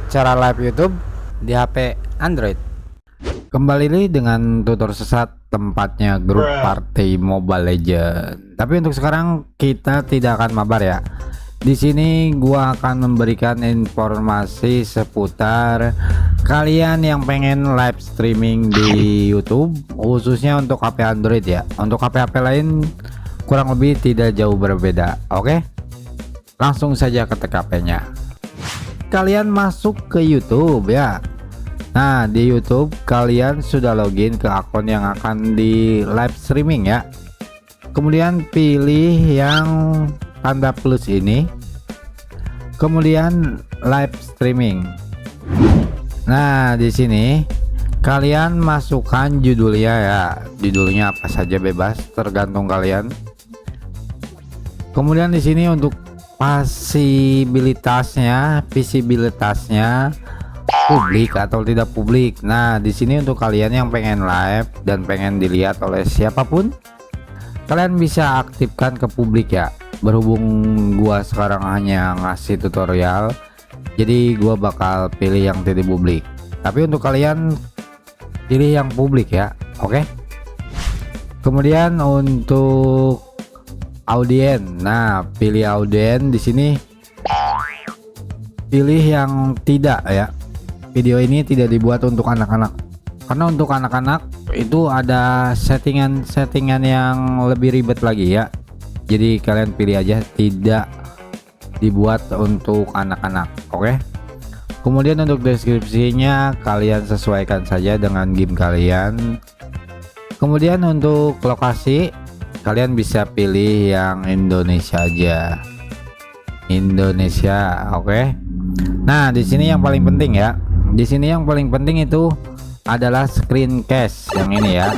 cara live YouTube di HP Android. Kembali nih dengan tutor sesat, tempatnya grup party Mobile Legend. Tapi untuk sekarang kita tidak akan mabar ya. Di sini gua akan memberikan informasi seputar kalian yang pengen live streaming di YouTube, khususnya untuk HP Android ya. Untuk HP-HP lain kurang lebih tidak jauh berbeda. Oke, langsung saja ke TKP-nya. Kalian masuk ke YouTube ya. Nah, di YouTube kalian sudah login ke akun yang akan di live streaming ya. Kemudian pilih yang tanda plus ini, kemudian live streaming. Nah, di sini kalian masukkan judulnya ya. Judulnya apa saja bebas, tergantung kalian. Kemudian di sini untuk visibilitasnya publik atau tidak publik. Nah, di sini untuk kalian yang pengen live dan pengen dilihat oleh siapapun, kalian bisa aktifkan ke publik ya. Berhubung gua sekarang hanya ngasih tutorial, jadi gua bakal pilih yang tidak publik. Tapi untuk kalian pilih yang publik ya. Oke. Kemudian untuk audien, nah pilih audien. Di sini pilih yang tidak ya. Video ini tidak dibuat untuk anak-anak, karena untuk anak-anak itu ada settingan yang lebih ribet lagi ya. Jadi kalian pilih aja tidak dibuat untuk anak-anak. Oke. Kemudian untuk deskripsinya kalian sesuaikan saja dengan game kalian. Kemudian untuk lokasi kalian bisa pilih yang Indonesia aja. Indonesia, oke. Nah, di sini yang paling penting ya. Di sini yang paling penting itu adalah screencast yang ini ya.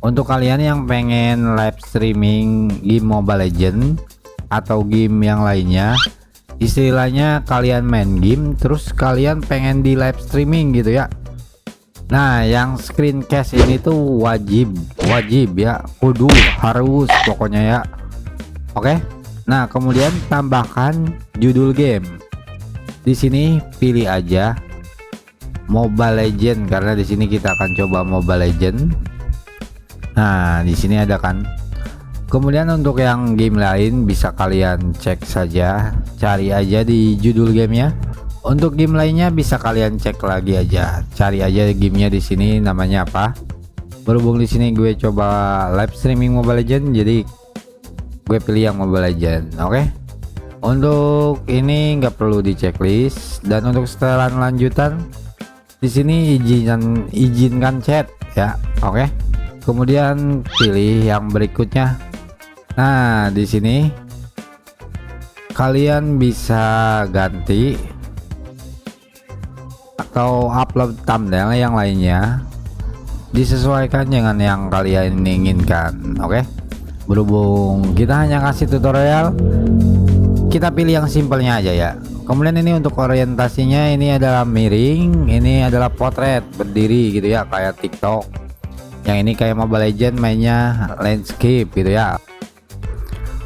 Untuk kalian yang pengen live streaming game Mobile Legend atau game yang lainnya, istilahnya kalian main game terus kalian pengen di live streaming gitu ya. Nah, yang screencast ini tuh wajib ya, kudu harus pokoknya ya. Oke. Nah, kemudian tambahkan judul game. Di sini pilih aja Mobile Legend karena di sini kita akan coba Mobile Legend. Nah, di sini ada kan. Kemudian untuk yang game lain bisa kalian cek saja, cari aja di judul gamenya. Untuk game lainnya bisa kalian cek lagi aja, cari aja gamenya di sini namanya apa. Berhubung di sini gue coba live streaming Mobile Legend, jadi gue pilih yang Mobile Legend. Oke. Untuk ini nggak perlu di checklist, dan untuk setelan lanjutan di sini izinkan chat ya. Oke. Kemudian pilih yang berikutnya. Nah, di sini kalian bisa ganti atau upload thumbnail yang lainnya, disesuaikan dengan yang kalian inginkan. Oke. Berhubung kita hanya kasih tutorial, kita pilih yang simpelnya aja ya. Kemudian ini untuk orientasinya, ini adalah miring, ini adalah potret berdiri gitu ya, kayak TikTok. Yang ini kayak Mobile Legend mainnya landscape gitu ya.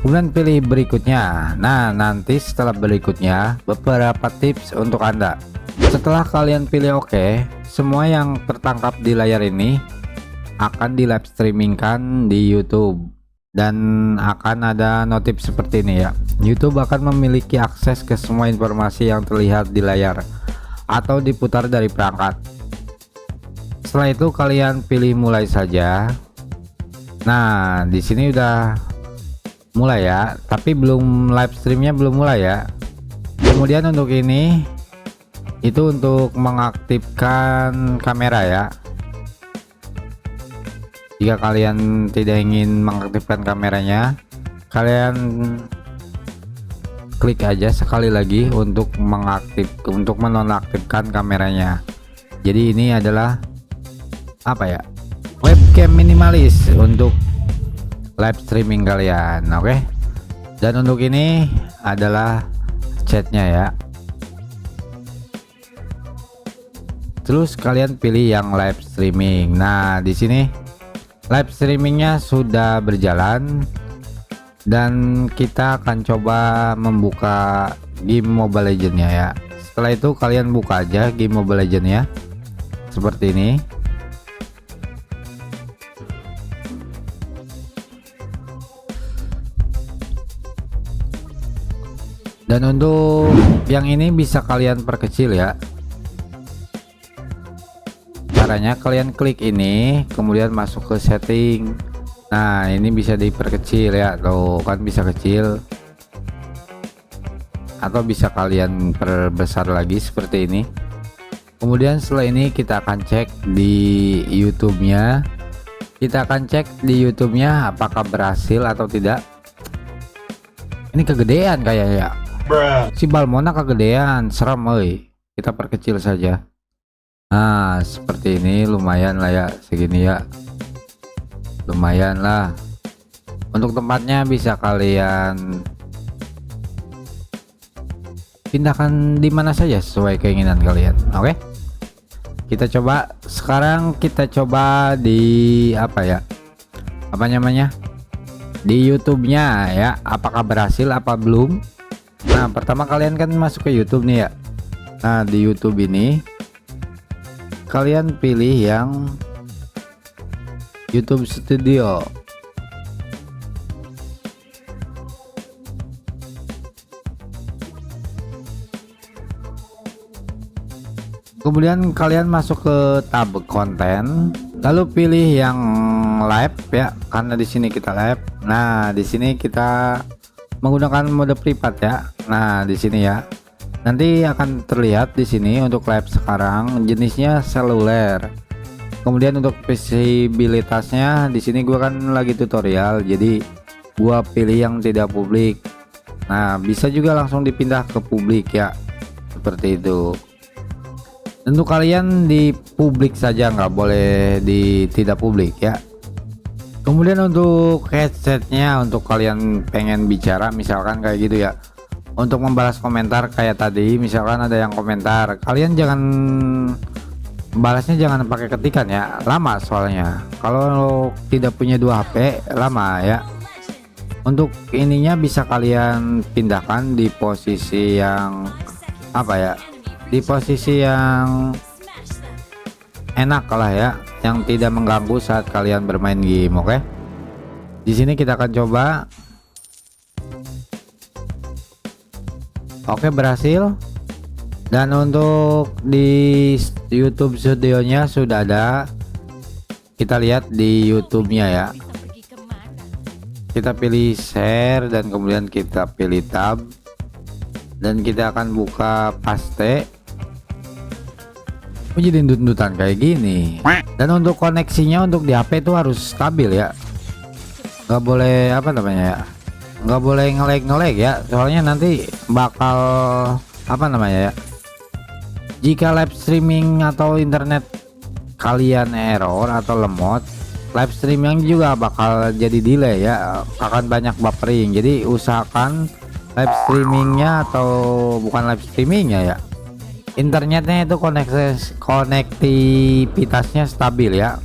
Kemudian pilih berikutnya. Nah, nanti setelah berikutnya beberapa tips untuk Anda. Setelah kalian pilih oke, semua yang tertangkap di layar ini akan di live streamingkan di YouTube, dan akan ada notif seperti ini ya. YouTube akan memiliki akses ke semua informasi yang terlihat di layar atau diputar dari perangkat. Setelah itu kalian pilih mulai saja. Nah, di sini udah mulai ya, tapi belum live streamnya belum mulai ya. Kemudian untuk ini itu untuk mengaktifkan kamera ya. Jika kalian tidak ingin mengaktifkan kameranya, kalian klik aja sekali lagi untuk menonaktifkan kameranya. Jadi ini adalah apa ya, webcam minimalis untuk live streaming kalian. Oke. Dan untuk ini adalah chatnya ya. Terus kalian pilih yang live streaming. Nah, di sini live streamingnya sudah berjalan, dan kita akan coba membuka game Mobile Legends ya. Setelah itu kalian buka aja game Mobile Legends ya, seperti ini. Dan untuk yang ini bisa kalian perkecil ya. Caranya kalian klik ini, kemudian masuk ke setting. Nah, ini bisa diperkecil ya, tuh kan bisa kecil. Atau bisa kalian perbesar lagi seperti ini. Kemudian setelah ini kita akan cek di YouTube-nya. Kita akan cek di YouTube-nya apakah berhasil atau tidak. Ini kegedean kayaknya ya. Si Balmona kegedean, serem euy. Kita perkecil saja. Nah, seperti ini lumayan lah ya, segini ya. Lumayan lah. Untuk tempatnya bisa kalian pindahkan di mana saja sesuai keinginan kalian. Oke. Kita coba sekarang, kita coba di apa ya? Apa namanya? Di YouTube-nya ya, apakah berhasil apa belum? Nah, pertama kalian kan masuk ke YouTube nih ya. Nah, di YouTube ini kalian pilih yang YouTube Studio. Kemudian kalian masuk ke tab konten, lalu pilih yang live ya, karena di sini kita live. Nah, di sini kita menggunakan mode privat ya. Nah, di sini ya. Nanti akan terlihat di sini untuk live sekarang jenisnya seluler. Kemudian untuk visibilitasnya di sini gua kan lagi tutorial, jadi gua pilih yang tidak publik. Nah, bisa juga langsung dipindah ke publik ya. Seperti itu. Untuk kalian di publik saja, nggak boleh di tidak publik ya. Kemudian untuk headsetnya, untuk kalian pengen bicara misalkan kayak gitu ya, untuk membalas komentar kayak tadi, misalkan ada yang komentar, kalian jangan balasnya jangan pakai ketikan ya, lama soalnya. Kalau tidak punya 2 HP lama ya. Untuk ininya bisa kalian pindahkan di posisi yang apa ya, di posisi yang enak lah ya, yang tidak mengganggu saat kalian bermain game. Oke, di sini kita akan coba. Oke, berhasil. Dan untuk di YouTube studionya sudah ada, kita lihat di YouTube-nya ya. Kita pilih share dan kemudian kita pilih tab, dan kita akan buka paste. Jadi dundut-dundutan kayak gini. Dan untuk koneksinya untuk di HP itu harus stabil ya, nggak boleh apa namanya ya, nggak boleh nge-lag ya, soalnya nanti bakal apa namanya ya, jika live streaming atau internet kalian error atau lemot, live streaming juga bakal jadi delay ya, akan banyak buffering. Jadi usahakan live streamingnya, atau bukan live streamingnya ya, internetnya itu konektivitasnya stabil ya.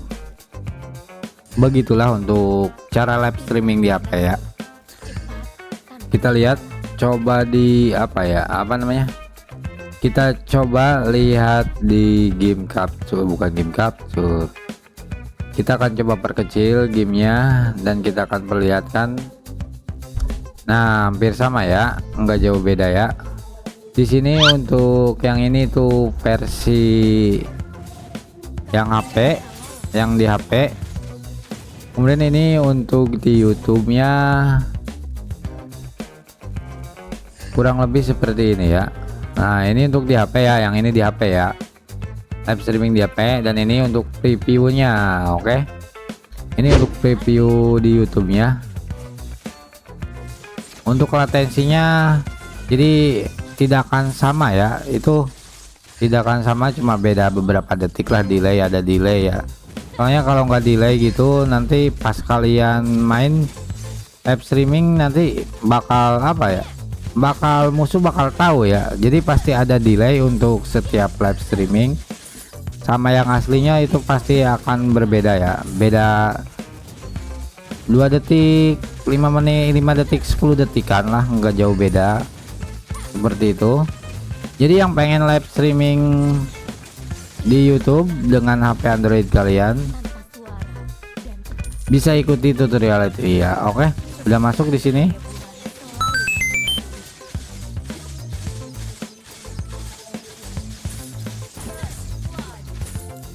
Begitulah untuk cara live streaming di HP ya. Kita lihat, coba di apa ya, apa namanya, kita coba lihat di game capture, bukan game capture. Kita akan coba perkecil gamenya dan kita akan perlihatkan. Nah, hampir sama ya, nggak jauh beda ya. Di sini untuk yang ini tuh versi yang HP, yang di HP. Kemudian ini untuk di YouTube-nya kurang lebih seperti ini ya. Nah, ini untuk di HP ya, yang ini di HP ya, live streaming di HP. Dan ini untuk previewnya. Oke, ini untuk preview di YouTube-nya. Untuk latensinya jadi tidak akan sama ya, itu tidak akan sama, cuma beda beberapa detik lah, delay, ada delay ya. Soalnya kalau nggak delay gitu, nanti pas kalian main live streaming nanti bakal apa ya, bakal musuh bakal tahu ya. Jadi pasti ada delay untuk setiap live streaming, sama yang aslinya itu pasti akan berbeda ya, beda 2 detik, 5 menit, 5 detik, 10 detikan lah, nggak jauh beda. Seperti itu. Jadi yang pengen live streaming di YouTube dengan HP Android kalian bisa ikuti tutorial itu ya. Oke, udah masuk di sini.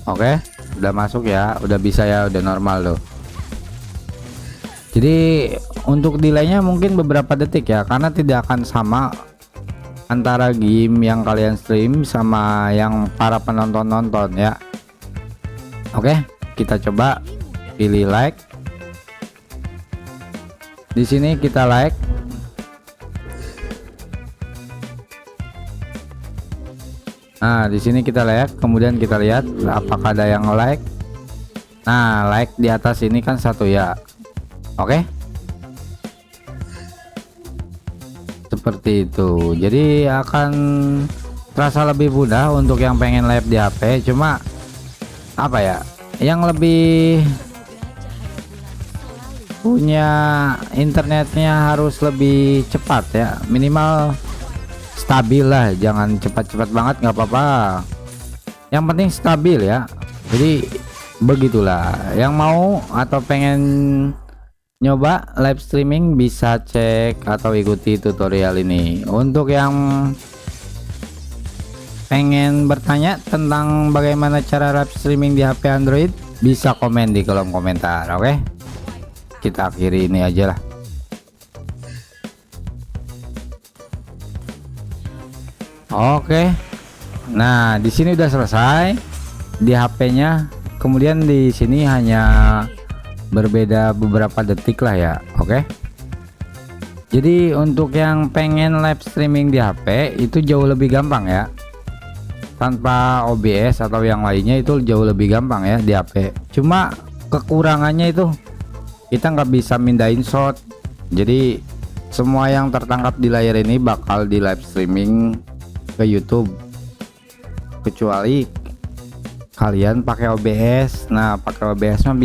Oke, udah masuk ya, udah bisa ya, udah normal loh. Jadi untuk delaynya mungkin beberapa detik ya, karena tidak akan sama antara game yang kalian stream sama yang para penonton nonton ya. Oke, kita coba pilih like. Di sini kita like. Nah, di sini kita lihat, kemudian kita lihat apakah ada yang like. Nah, like di atas ini kan satu ya. Oke. Seperti itu. Jadi akan terasa lebih mudah untuk yang pengen live di HP. Cuma apa ya? Yang lebih punya internetnya harus lebih cepat ya. Minimal stabil lah, jangan cepat-cepat banget, nggak apa-apa, yang penting stabil ya. Jadi begitulah, yang mau atau pengen nyoba live streaming bisa cek atau ikuti tutorial ini. Untuk yang pengen bertanya tentang bagaimana cara live streaming di HP Android bisa komen di kolom komentar. Oke, kita akhiri ini aja lah. Oke, nah di sini udah selesai di HP-nya. Kemudian di sini hanya berbeda beberapa detik lah ya. Oke. Jadi untuk yang pengen live streaming di HP itu jauh lebih gampang ya. Tanpa OBS atau yang lainnya itu jauh lebih gampang ya di HP. Cuma kekurangannya itu kita nggak bisa mindahin shot. Jadi semua yang tertangkap di layar ini bakal di live streaming ke YouTube, kecuali kalian pakai OBS. Nah, pakai OBS mah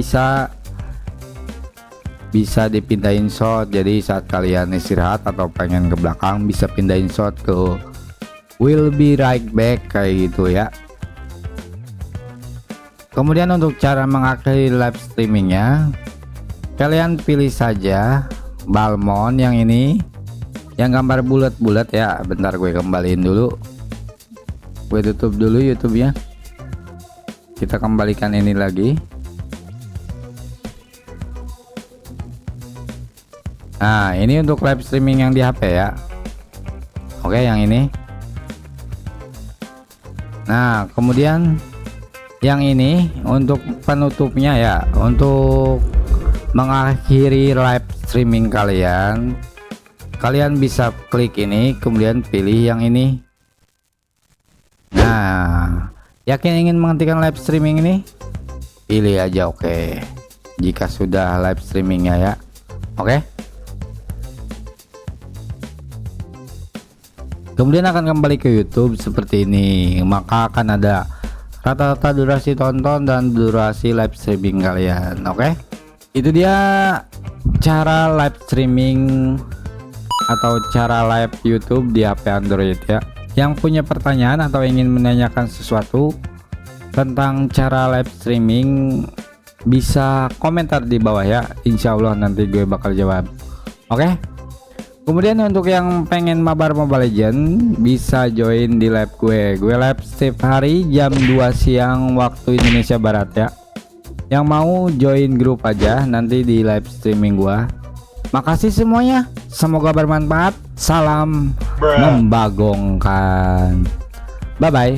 bisa dipindahin shot. Jadi saat kalian istirahat atau pengen ke belakang bisa pindahin shot ke will be right back kayak gitu ya. Kemudian untuk cara mengakhiri live streamingnya, kalian pilih saja Balmond yang ini, yang gambar bulat-bulat ya. Bentar gue kembaliin dulu, gue tutup dulu YouTube-nya, kita kembalikan ini lagi. Nah, ini untuk live streaming yang di HP ya. Oke, yang ini. Nah, kemudian yang ini untuk penutupnya ya. Untuk mengakhiri live streaming kalian, kalian bisa klik ini, kemudian pilih yang ini. Nah, yakin ingin menghentikan live streaming ini? Pilih aja oke. Jika sudah live streamingnya ya. Oke. Kemudian akan kembali ke YouTube seperti ini. Maka akan ada rata-rata durasi tonton dan durasi live streaming kalian. Oke. Itu dia cara live streaming atau cara live YouTube di HP Android ya. Yang punya pertanyaan atau ingin menanyakan sesuatu tentang cara live streaming bisa komentar di bawah ya. Insya Allah nanti gue bakal jawab. Oke. Kemudian untuk yang pengen mabar Mobile Legends bisa join di live gue. Gue live setiap hari jam 2 siang waktu Indonesia Barat ya. Yang mau join grup aja nanti di live streaming gua. Makasih semuanya, semoga bermanfaat. Salam membagongkan. Bye bye.